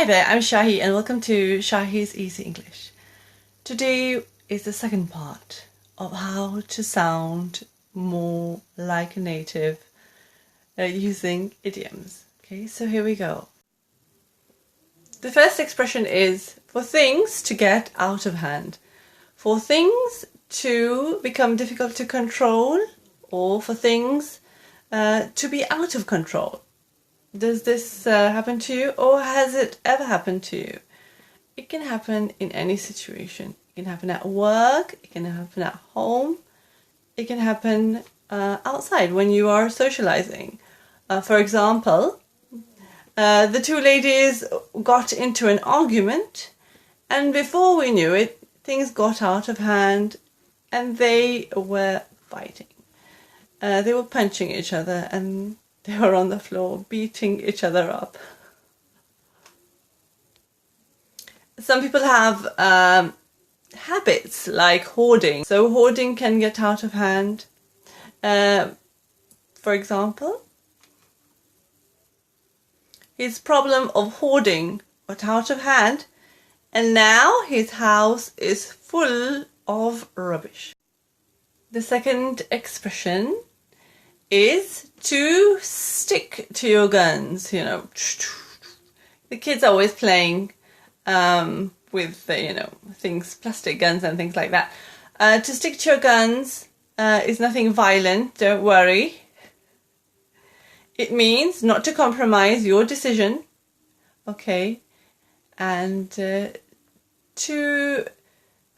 Hi there, I'm Shahy and welcome to Shahy's Easy English. Today is the second part of how to sound more like a native using idioms. Okay, so here we go. The first expression is for things to get out of hand. For things to become difficult to control, or for things to be out of control. Does this happen to you, or has it ever happened to you? It can happen in any situation. It can happen at work, it can happen at home, it can happen outside when you are socializing. For example, the two ladies got into an argument, and before we knew it, things got out of hand and they were fighting. They were punching each other and they were on the floor beating each other up. Some people have habits like hoarding. So hoarding can get out of hand. For example, his problem of hoarding got out of hand and now his house is full of rubbish. The second expression is to stick to your guns. You know, the kids are always playing with things, plastic guns and things like that. To stick to your guns is nothing violent, don't worry. It means not to compromise your decision, okay, and to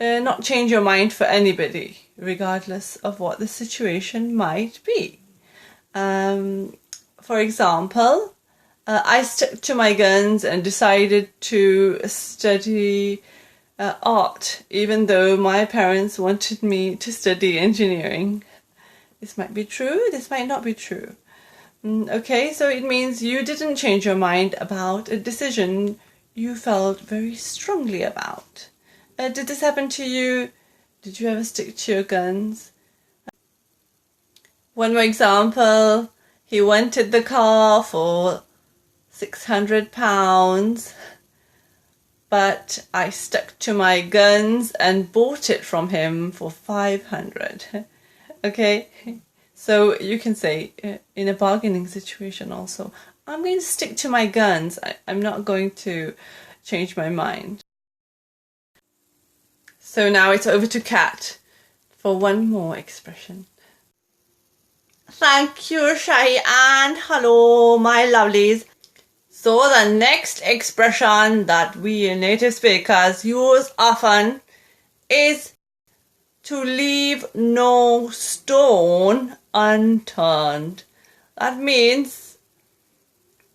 not change your mind for anybody, regardless of what the situation might be. For example, I stuck to my guns and decided to study art, even though my parents wanted me to study engineering. This might be true, this might not be true. Okay, so it means you didn't change your mind about a decision you felt very strongly about. Did this happen to you? Did you ever stick to your guns? One more example, he wanted the car for £600, but I stuck to my guns and bought it from him for 500. Okay, so you can say in a bargaining situation also, I'm going to stick to my guns. I'm not going to change my mind. So now it's over to Kat for one more expression. Thank you, Shahy, and hello, my lovelies. So the next expression that we native speakers use often is to leave no stone unturned. That means,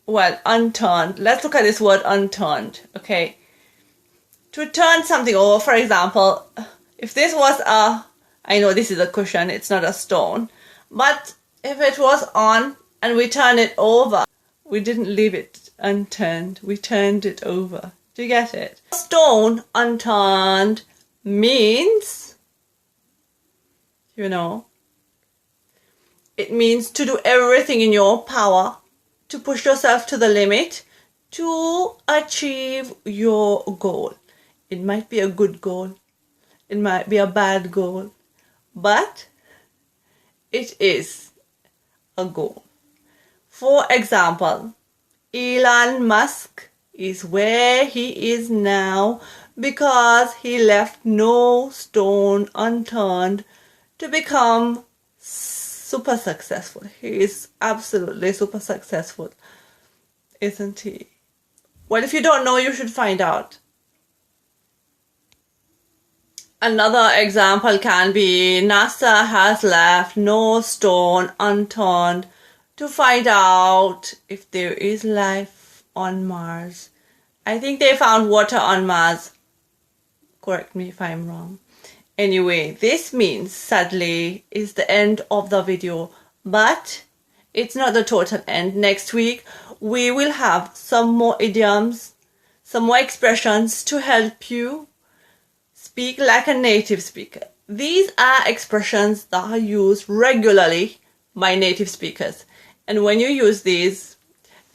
well, unturned. Let's look at this word unturned, okay? To turn something over, for example, if this was I know this is a cushion, it's not a stone, but if it was on and we turn it over, we didn't leave it unturned, we turned it over. Do you get it? Stone unturned means, it means to do everything in your power, to push yourself to the limit, to achieve your goal. It might be a good goal, it might be a bad goal, but it is a goal. For example, Elon Musk is where he is now because he left no stone unturned to become super successful. He is absolutely super successful, isn't he? Well, if you don't know, you should find out. Another example can be NASA has left no stone unturned to find out if there is life on Mars. I think they found water on Mars. Correct me if I'm wrong. Anyway, this means, sadly, is the end of the video, but it's not the total end. Next week, we will have some more idioms, some more expressions to help you speak like a native speaker. These are expressions that are used regularly by native speakers. And when you use these,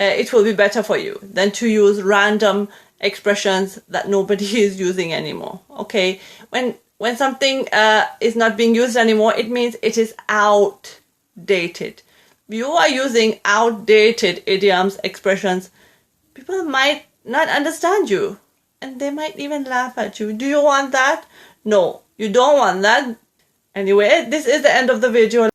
it will be better for you than to use random expressions that nobody is using anymore. Okay, when something is not being used anymore, it means it is outdated. You are using outdated idioms, expressions. People might not understand you, and they might even laugh at you. Do you want that? No, you don't want that. Anyway, this is the end of the video.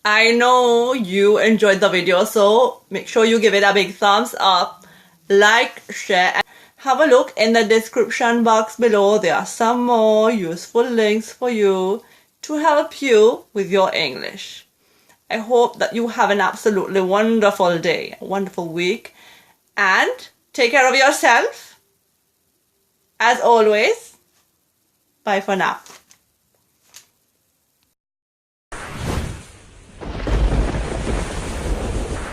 I know you enjoyed the video, so make sure you give it a big thumbs up, like, share, and have a look in the description box below. There are some more useful links for you to help you with your English. I hope that you have an absolutely wonderful day, a wonderful week, and take care of yourself. As always, bye for now.